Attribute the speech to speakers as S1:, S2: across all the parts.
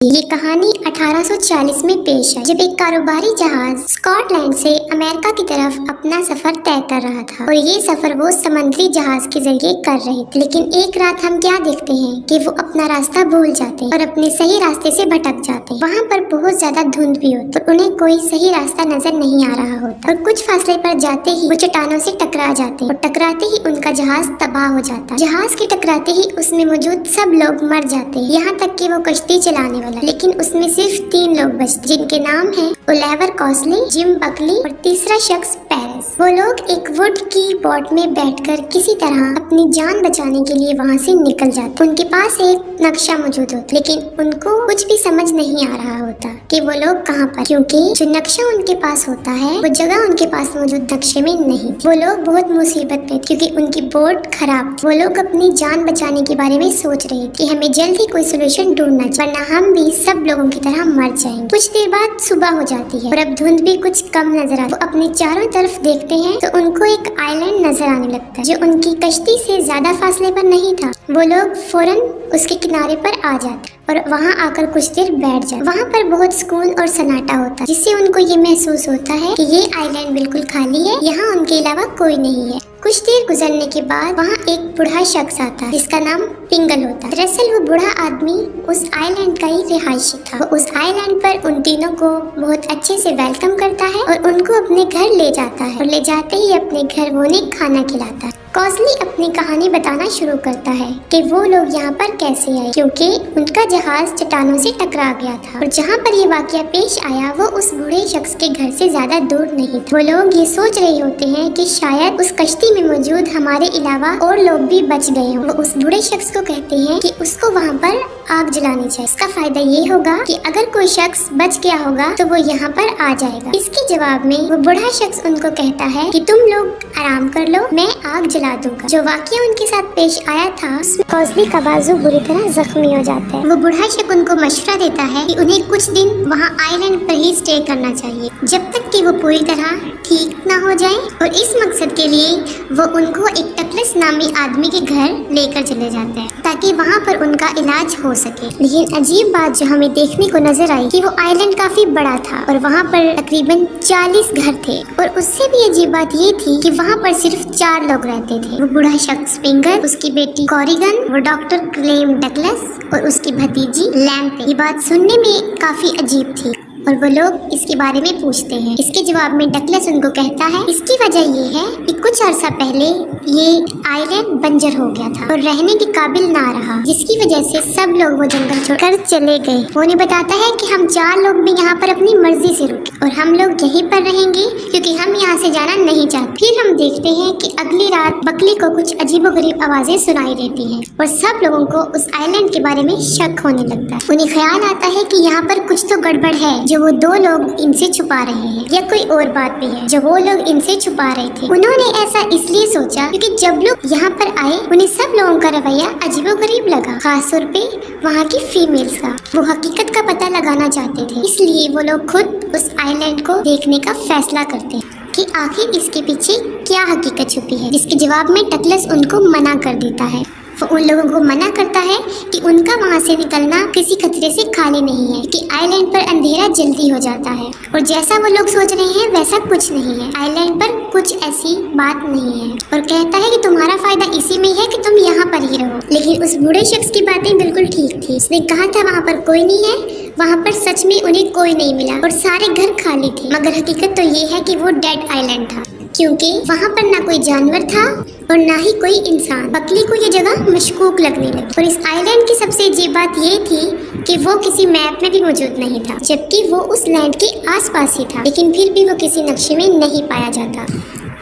S1: ये कहानी 1840 में पेश है, जब एक कारोबारी जहाज स्कॉटलैंड से अमेरिका की तरफ अपना सफर तय कर रहा था और ये सफर वो समुद्री जहाज के जरिए कर रहे थे। लेकिन एक रात हम क्या देखते हैं कि वो अपना रास्ता भूल जाते हैं और अपने सही रास्ते से भटक जाते हैं। वहाँ पर बहुत ज्यादा धुंध भी होती है और उन्हें कोई सही रास्ता नजर नहीं आ रहा होता और कुछ फासले पर जाते ही वो चट्टानों से टकरा जाते हैं और टकराते ही उनका जहाज तबाह हो जाता है। जहाज के टकराते ही उसमें मौजूद सब लोग मर जाते हैं, यहाँ तक कि वो कश्ती चलाने वाला। लेकिन उसमें सिर्फ 3 लोग बचते, जिनके नाम हैं ओलिवर कॉस्ली, जिम बकली और तीसरा शख्स पेरिस। वो लोग एक वुड की बोट में बैठकर किसी तरह अपनी जान बचाने के लिए वहाँ से निकल जाते। उनके पास एक नक्शा मौजूद होता, लेकिन उनको कुछ भी समझ नहीं आ रहा होता कि वो लोग कहाँ पर, क्योंकि जो नक्शा उनके पास होता है वो जगह उनके पास मौजूद नक्शे में नहीं। वो लोग बहुत मुसीबत में, क्योंकि उनकी बोट खराब। वो लोग अपनी जान बचाने के बारे में सोच रहे कि हमें जल्द ही कोई सोल्यूशन ढूंढना चाहिए, वरना हम भी सब लोगों की तरह मर जाएंगे। कुछ देर बाद सुबह हो जाती है और अब धुंध भी कुछ कम नजर आती है। वो अपने चारों तरफ देखते हैं तो उनको एक आइलैंड नजर आने लगता है, जो उनकी कश्ती से ज्यादा फासले पर नहीं था। वो लोग फौरन उसके किनारे पर आ जाते और वहाँ आकर कुछ देर बैठ जाते। वहाँ पर बहुत सुकून और सन्नाटा होता है, जिससे उनको ये महसूस होता है कि ये आइलैंड बिल्कुल खाली है, यहाँ उनके अलावा कोई नहीं है। कुछ देर गुजरने के बाद वहाँ एक बूढ़ा शख्स आता है, जिसका नाम पिंगल होता है। दरअसल वो बूढ़ा आदमी उस आइलैंड का ही रिहायशी था। वो उस आइलैंड पर उन तीनों को बहुत अच्छे से वेलकम करता है और उनको अपने घर ले जाता है और ले जाते ही अपने घर वो उन्हें खाना खिलाता है। कॉस्ली अपनी कहानी बताना शुरू करता है कि वो लोग यहाँ पर कैसे आए, क्योंकि उनका जहाज चट्टानों से टकरा गया था और जहाँ पर ये वाकया पेश आया वो उस बूढ़े शख्स के घर से ज्यादा दूर नहीं था। वो लोग ये सोच रहे होते हैं कि शायद उस कश्ती में मौजूद हमारे अलावा और लोग भी बच गए हों। वो उस बूढ़े शख्स को कहते हैं कि उसको वहाँ पर आग जलानी चाहिए। इसका फायदा ये होगा कि अगर कोई शख्स बच गया होगा तो वो यहाँ पर आ जाएगा। इसके जवाब में वो बूढ़ा शख्स उनको कहता है कि तुम लोग आराम कर लो, मैं आग जला दूंगा। जो वाकया उनके साथ पेश आया था उसमें कॉस्ली का बाजू बुरी तरह जख्मी हो जाता है। वो बूढ़ा शख्स उनको मशवरा देता है कि उन्हें कुछ दिन वहाँ आइलैंड पर ही स्टे करना चाहिए, जब तक कि वो पूरी तरह ठीक ना हो जाए। और इस मकसद के लिए वो उनको एक टकलस नामी आदमी के घर लेकर चले जाते हैं, ताकि वहाँ पर उनका इलाज हो सके। लेकिन अजीब बात जो हमें देखने को नजर आई कि वो आइलैंड काफी बड़ा था और वहाँ पर तकरीबन 40 घर थे। और उससे भी अजीब बात ये थी कि वहाँ पर सिर्फ 4 लोग रहते थे। वो बूढ़ा शख्स पिंगर, उसकी बेटी कॉरिगन, वो डॉक्टर क्लेम डगलस और उसकी भतीजी लैम्पे। ये बात सुनने में काफी अजीब थी और वो लोग इसके बारे में पूछते हैं। इसके जवाब में डगलस उनको कहता है इसकी वजह ये है कि कुछ अर्सा पहले ये आइलैंड बंजर हो गया था और रहने के काबिल ना रहा, जिसकी वजह से सब लोग वो जंगल छोड़कर चले गए। वो उन्हें बताता है कि हम 4 लोग भी यहाँ पर अपनी मर्जी से रुके और हम लोग यहीं पर रहेंगे क्योंकि हम यहाँ से जाना नहीं चाहते। फिर हम देखते हैं कि अगली रात बकली को कुछ अजीबोगरीब आवाजें सुनाई देती हैं और सब लोगों को उस आइलैंड के बारे में शक होने लगता है। उन्हें ख्याल आता है कि यहाँ पर कुछ तो गड़बड़ है जो वो 2 लोग इनसे छुपा रहे हैं, या कोई और बात भी है जो वो लोग इनसे छुपा रहे थे। उन्होंने ऐसा इसलिए सोचा क्योंकि जब लोग यहाँ पर आए उन्हें सब लोगों का रवैया अजीबोगरीब लगा, खासतौर पे वहाँ की फीमेल्स का। वो हकीकत का पता लगाना चाहते थे, इसलिए वो लोग खुद उस आइलैंड को देखने का फैसला करते हैं कि आखिर इसके पीछे क्या हकीकत छुपी है। जिसके जवाब में डगलस उनको मना कर देता है। वो उन लोगों को मना करता है कि उनका वहाँ से निकलना किसी खतरे से खाली नहीं है, कि आइलैंड पर अंधेरा जल्दी हो जाता है और जैसा वो लोग सोच रहे हैं वैसा कुछ नहीं है। आइलैंड पर कुछ ऐसी बात नहीं है और कहता है कि तुम्हारा फायदा इसी में है कि तुम यहाँ पर ही रहो। लेकिन उस बूढ़े शख्स की बातें बिल्कुल ठीक थी। उसने कहा था वहाँ पर कोई नहीं है, वहाँ पर सच में उन्हें कोई नहीं मिला और सारे घर खाली थे। मगर हकीकत तो ये है कि वो डेड आइलैंड था, क्योंकि वहाँ पर ना कोई जानवर था और ना ही कोई इंसान। बकली को ये जगह मशकूक लगने लगी और इस आइलैंड की सबसे अजीब बात ये थी कि वो किसी मैप में भी मौजूद नहीं था, जबकि वो उस लैंड के आसपास ही था, लेकिन फिर भी वो किसी नक्शे में नहीं पाया जाता।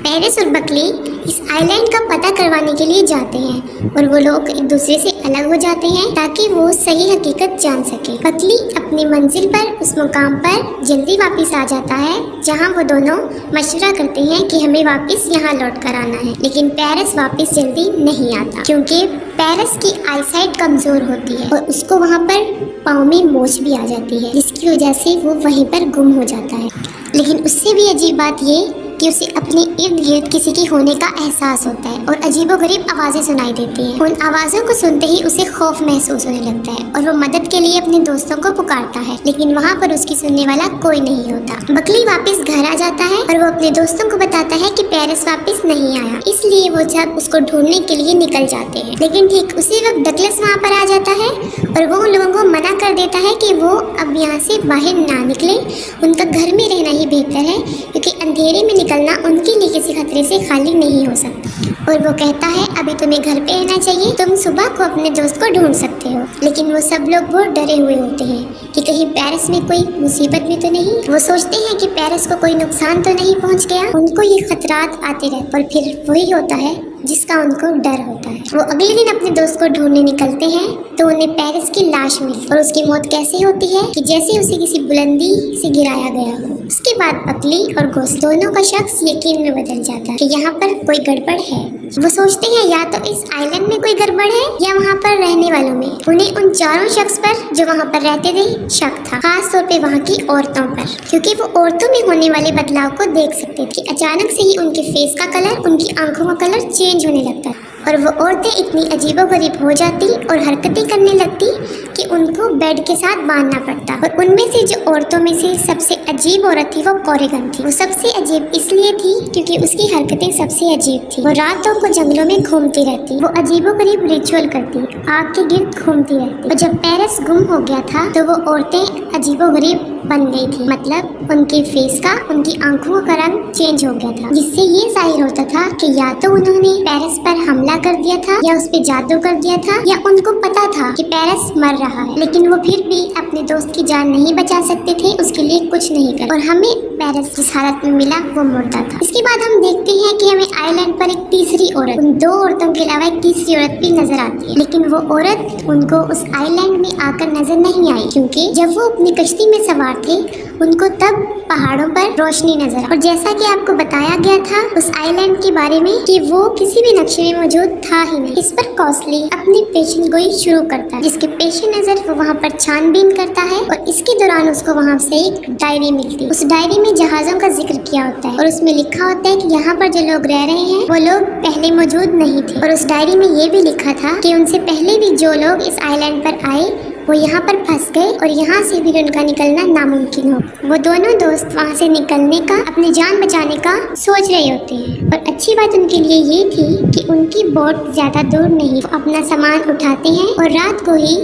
S1: पेरिस और बकली इस आइलैंड का पता करवाने के लिए जाते हैं और वो लोग एक दूसरे से अलग हो जाते हैं ताकि वो सही हकीकत जान सके। बकली अपनी मंजिल पर उस मुकाम पर जल्दी वापस आ जाता है जहां वो दोनों मशवरा करते हैं कि हमें वापस यहाँ लौट कर आना है। लेकिन पेरिस वापस जल्दी नहीं आता, क्योंकि पेरिस की आईसाइट कमजोर होती है और उसको वहाँ पर पाँव में मोच भी आ जाती है, जिसकी वजह से वो वहीं पर गुम हो जाता है। लेकिन उससे भी अजीब बात ये कि उसे अपने इर्द गिर्द किसी की होने का एहसास होता है और अजीबोगरीब आवाजें सुनाई देती हैं। उन आवाजों को सुनते ही उसे खौफ महसूस होने लगता है और वो मदद के लिए अपने दोस्तों को पुकारता है, लेकिन वहाँ पर उसकी सुनने वाला कोई नहीं होता। बकली वापस घर आ जाता है और वो अपने दोस्तों को बताता है कि पेरिस वापस नहीं आया, इसलिए वो सब उसको ढूंढने के लिए निकल जाते हैं। लेकिन ठीक उसी वक्त डगलस वहाँ पर आ जाता है और वो उन लोगों को मना कर देता है कि वो अब यहाँ से बाहर ना निकले, उनका घर में रहना ही बेहतर है, क्योंकि अंधेरे में निकलना उनके लिए किसी खतरे से खाली नहीं हो सकता। और वो कहता है अभी तुम्हें घर पे रहना चाहिए, तुम सुबह को अपने दोस्त को ढूंढ सकते हो। लेकिन वो सब लोग बहुत डरे हुए होते हैं कि कहीं पेरिस में कोई मुसीबत में तो नहीं। वो सोचते हैं कि पेरिस को कोई नुकसान तो नहीं पहुंच गया। उनको ये खतरात आते रहते और फिर वही होता है जिसका उनको डर होता है। वो अगले दिन अपने दोस्त को ढूंढने निकलते हैं तो उन्हें पेरिस की लाश मिली और उसकी मौत कैसे होती है कि जैसे उसे किसी बुलंदी से गिराया गया हो। उसके बाद बकली और घोस्ट दोनों का शख्स यकीन में बदल जाता है कि यहाँ पर कोई गड़बड़ है। वो सोचते हैं या तो इस आइलैंड में कोई गड़बड़ है या वहाँ पर रहने वालों में। उन्हें उन चारों शख्स पर जो वहाँ पर रहते थे शक था, खास तौर पे वहाँ की औरतों पर, क्योंकि वो औरतों में होने वाले बदलाव को देख सकते थे। अचानक से ही उनके फेस का कलर, उनकी आंखों का कलर चेंज होने लगता है और वो औरतें इतनी अजीबोगरीब हो जाती और हरकतें करने लगती कि उनको बेड के साथ बांधना पड़ता। और उनमें से जो औरतों में से सबसे अजीब औरत थी वो कोरेगन थी। वो सबसे अजीब इसलिए थी क्योंकि उसकी हरकतें सबसे अजीब थी। वो रातों को जंगलों में घूमती रहती, वो अजीबोगरीब रिचुअल करती, आग के गिर्द घूमती रहती। और जब पेरिस गुम हो गया था तो वो औरतें अजीबोगरीब बन गई थी, मतलब उनके फेस का, उनकी आंखों का रंग चेंज हो गया था, जिससे ये जाहिर होता था कि या तो उन्होंने पेरिस पर हमला कर दिया था या उस पे जादू कर दिया था या उनको पता था कि पेरिस मर रहा है, लेकिन वो फिर भी अपने दोस्त की जान नहीं बचा सकते थे, उसके लिए कुछ नहीं कर। और हमें पेरिस जिस हालत में मिला वो मुर्दा था। इसके बाद हम देखते हैं कि हमें आइलैंड पर एक तीसरी औरत, उन दो औरतों के अलावा एक तीसरी औरत भी नजर आती है, लेकिन वो औरत उनको उस आइलैंड में आकर नजर नहीं आई, क्योंकि जब वो अपनी कश्ती में सवार थे उनको तब पहाड़ों पर रोशनी नजर आई। और जैसा कि आपको बताया गया था उस आइलैंड के बारे में कि वो किसी भी नक्शे में मौजूद था ही नहीं। इस पर कॉस्टली अपनी पेशेंट गोई शुरू करता है, जिसके पेश नजर वो वहाँ पर छानबीन करता है और इसके दौरान उसको वहाँ से एक डायरी मिलती है। उस डायरी में जहाजों का जिक्र किया होता है और उसमें लिखा होता है कि यहाँ पर जो लोग रह रहे हैं वो लोग पहले मौजूद नहीं थे। और उस डायरी में ये भी लिखा था कि उनसे पहले भी जो लोग इस आइलैंड पर आए वो यहाँ पर फंस गए और यहाँ से भी उनका निकलना नामुमकिन हो। वो दोनों दोस्त वहाँ से निकलने का, अपनी जान बचाने का सोच रहे होते हैं। और अच्छी बात उनके लिए ये थी कि उनकी बोट ज्यादा दूर नहीं। वो अपना सामान उठाते हैं और रात को ही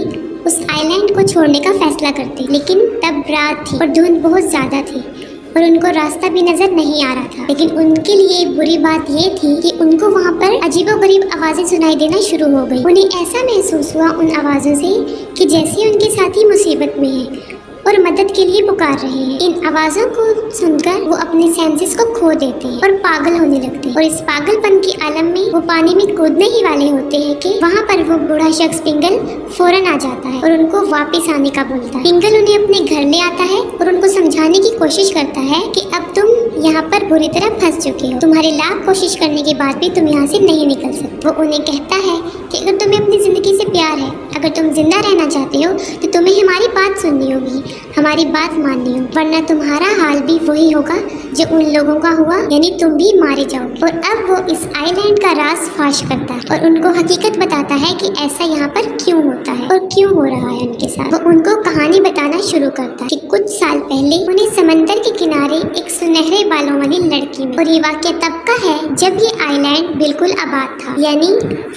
S1: उस आइलैंड को छोड़ने का फैसला करते, लेकिन तब रात थी और धुंध बहुत ज्यादा थी और उनको रास्ता भी नजर नहीं आ रहा था। लेकिन उनके लिए बुरी बात ये थी कि उनको वहाँ पर अजीबोगरीब आवाजें सुनाई देना शुरू हो गई। उन्हें ऐसा महसूस हुआ उन आवाजों से कि जैसे उनके साथी मुसीबत में हैं और मदद के लिए पुकार रहे हैं। इन आवाजों को सुनकर वो अपने सेंसेस को खो देते हैं और पागल होने लगते हैं। और इस पागलपन के आलम में वो पानी में कूदने ही वाले होते हैं कि वहाँ पर वो बूढ़ा शख्स पिंगल फौरन आ जाता है और उनको वापस आने का बोलता है। पिंगल उन्हें अपने घर ले आता है और उनको समझाने की कोशिश करता है कि अब तुम यहाँ पर बुरी तरह फंस चुके हो, तुम्हारी लाख कोशिश करने के बाद भी तुम यहाँ से नहीं निकल सकते। वो उन्हें कहता है कि अगर तुम्हें अपनी जिंदगी से प्यार है, अगर तुम जिंदा रहना चाहते हो तो तुम्हें हमारी बात सुननी होगी, हमारी बात माननी हो, वरना तुम्हारा हाल भी वही होगा जो उन लोगों का हुआ, यानी तुम भी मारे जाओ। और अब वो इस आइलैंड का राज फाश करता है और उनको हकीकत बताता है कि ऐसा यहाँ पर क्यों होता है और क्यों हो रहा है उनके साथ। वो उनको कहानी बताना शुरू करता है कि कुछ साल पहले उन्हें समंदर के किनारे एक सुनहरे बालों वाली लड़की मिली। और ये वाकया तब का है जब ये आइलैंड बिल्कुल आबाद था, यानी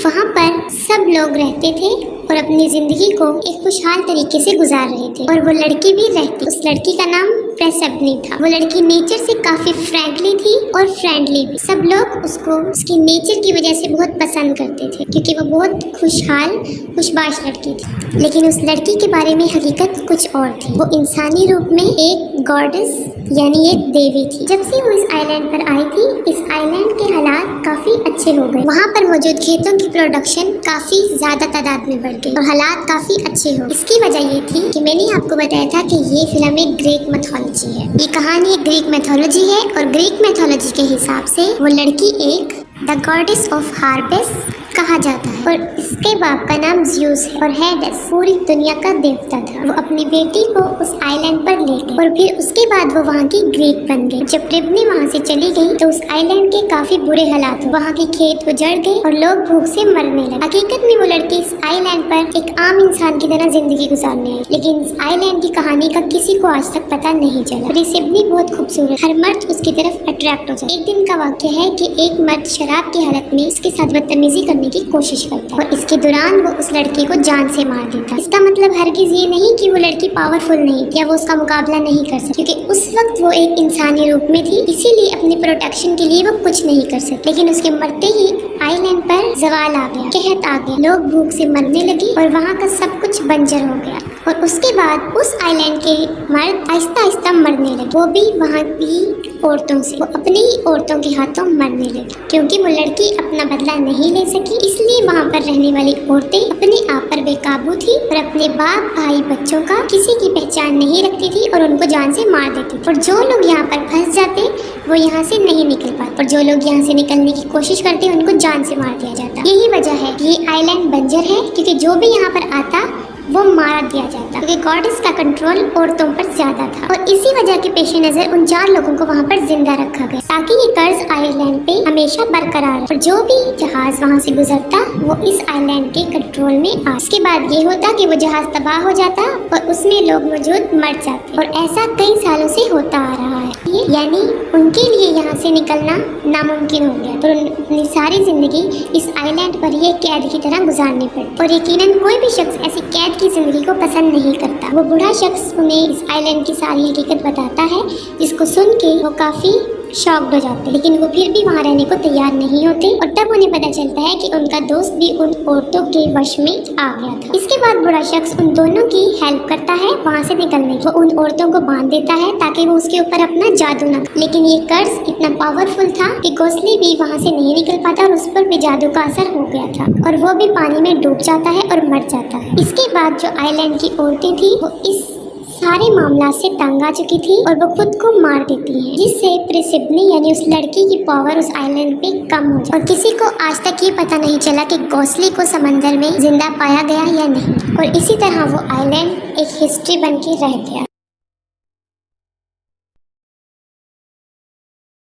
S1: वहाँ पर सब लोग रहते थे और अपनी जिंदगी को एक खुशहाल तरीके से गुजार रहे थे। और वो लड़की भी रहती, उस लड़की का नाम प्रेसेप्नी था। वो लड़की नेचर से काफी फ्रैंकली थी और फ्रेंडली भी। सब लोग उसको उसकी नेचर की वजह से बहुत पसंद करते थे क्योंकि वो बहुत खुशहाल खुशबाश लड़की थी। लेकिन उस लड़की के बारे में हकीकत कुछ और थी। वो इंसानी रूप में एक गॉडेस यानी एक देवी थी। जब से वो इस आइलैंड पर आई थी, इस आइलैंड के हालात काफी अच्छे हो गए। वहाँ पर मौजूद खेतों की प्रोडक्शन काफी ज्यादा तादाद में बढ़ गई और हालात काफी अच्छे हो। इसकी वजह ये थी कि मैंने आपको बताया था कि ये फिल्म एक ग्रीक मैथोलॉजी है। ये कहानी एक ग्रीक मैथोलॉजी है और ग्रीक मैथोलॉजी के हिसाब से वो लड़की एक द गॉडेस ऑफ हार्वेस्ट कहा जाता है और इसके बाप का नाम ज़्यूस है और हेडेस पूरी दुनिया का देवता था। वो अपनी बेटी को उस आइलैंड पर ले गए और फिर उसके बाद वो वहाँ की ग्रीक बन गई। जब रिबनी वहाँ से चली गई तो उस आइलैंड के काफी बुरे हालात हुए। वहाँ के खेत उजड़ गए और लोग भूख से मरने लगे। हकीकत में वो लड़की इस आइलैंड पर एक आम इंसान की तरह जिंदगी गुजारने आई, लेकिन इस आइलैंड की कहानी का किसी को आज तक पता नहीं चला। और ये रिबनी बहुत खूबसूरत, हर मर्द उसकी तरफ अट्रैक्ट हो जाए। एक दिन का वाक्य है कि एक मर्द शराब की हालत में उसके साथ बदतमीजी करने की कोशिश करता है और इसके दौरान वो उस लड़की को जान से मार देता है। इसका मतलब हरगिज ये नहीं कि वो लड़की पावरफुल नहीं या वो उसका मुकाबला नहीं कर सकती, क्योंकि उस वक्त वो एक इंसानी रूप में थी, इसीलिए अपनी प्रोटेक्शन के लिए वो कुछ नहीं कर सकती। लेकिन उसके मरते ही आइलैंड पर जवाल आ गया, कहत आ गया, लोग भूख से मरने लगे और वहाँ का सब कुछ बंजर हो गया। और उसके बाद उस आइलैंड के मर्द आहिस्ता आहिस्ता मरने लगे, वो भी वहाँ की औरतों से। वो अपनी औरतों के हाथों मरने लगी क्योंकि वो लड़की अपना बदला नहीं ले सकी। इसलिए वहाँ पर रहने वाली औरतें अपने आप पर बेकाबू थी और अपने बाप भाई बच्चों का किसी की पहचान नहीं रखती थी और उनको जान से मार देती। और जो लोग यहाँ पर फंस जाते वो यहाँ से नहीं निकल पाते और जो लोग यहाँ से निकलने की कोशिश करते उनको जान से मार दिया जाता। यही वजह है कि ये आइलैंड बंजर है, क्योंकि जो भी यहाँ पर आता वो मार दिया जाता, क्योंकि गॉडेस का कंट्रोल औरतों पर ज्यादा था। और इसी वजह के पेश नजर उन 4 लोगों को वहाँ पर जिंदा रखा गया ताकि ये कर्ज आइलैंड पे हमेशा बरकरार। और जो भी जहाज वहाँ से गुजरता वो इस आइलैंड के कंट्रोल में आ। इसके बाद ये होता कि वो जहाज तबाह हो जाता और उसमें लोग मौजूद मर जाते और ऐसा कई सालों से होता आ रहा है। यानी उनके लिए यहाँ से निकलना नामुमकिन हो गया और अपनी सारी जिंदगी इस आइलैंड पर ये कैद की तरह गुजारनी पड़ी। और यकीनन कोई भी शख्स ऐसी कैद की जिंदगी को पसंद नहीं करता। वो बूढ़ा शख्स उन्हें इस आइलैंड की सारी हकीकत बताता है, जिसको सुन के वो काफी शॉक्ड हो जाते, लेकिन वो फिर भी वहाँ रहने को तैयार नहीं होते। और तब उन्हें पता चलता है कि उनका दोस्त भी उन औरतों के वश में आ गया था। इसके बाद बूढ़ा शख्स उन दोनों की हेल्प करता है वहाँ से निकलने की। वो उन औरतों को बांध देता है ताकि वो उसके ऊपर अपना जादू न करे। लेकिन ये कर्ज इतना पावरफुल था कि गोसली भी वहाँ से नहीं निकल पाता और उस पर भी जादू का असर हो गया था और वो भी पानी में डूब जाता है और मर जाता है। इसके बाद जो आइलैंड की औरतें थी वो इस सारे मामला से तंग आ चुकी थी और वो खुद को मार देती हैं, जिससे प्रिसिबनी यानी उस लड़की की पावर उस आइलैंड पे कम हो जाए। और किसी को आज तक ये पता नहीं चला कि गोसली को समंदर में जिंदा पाया गया या नहीं। और इसी तरह वो आइलैंड एक हिस्ट्री बन के रह गया।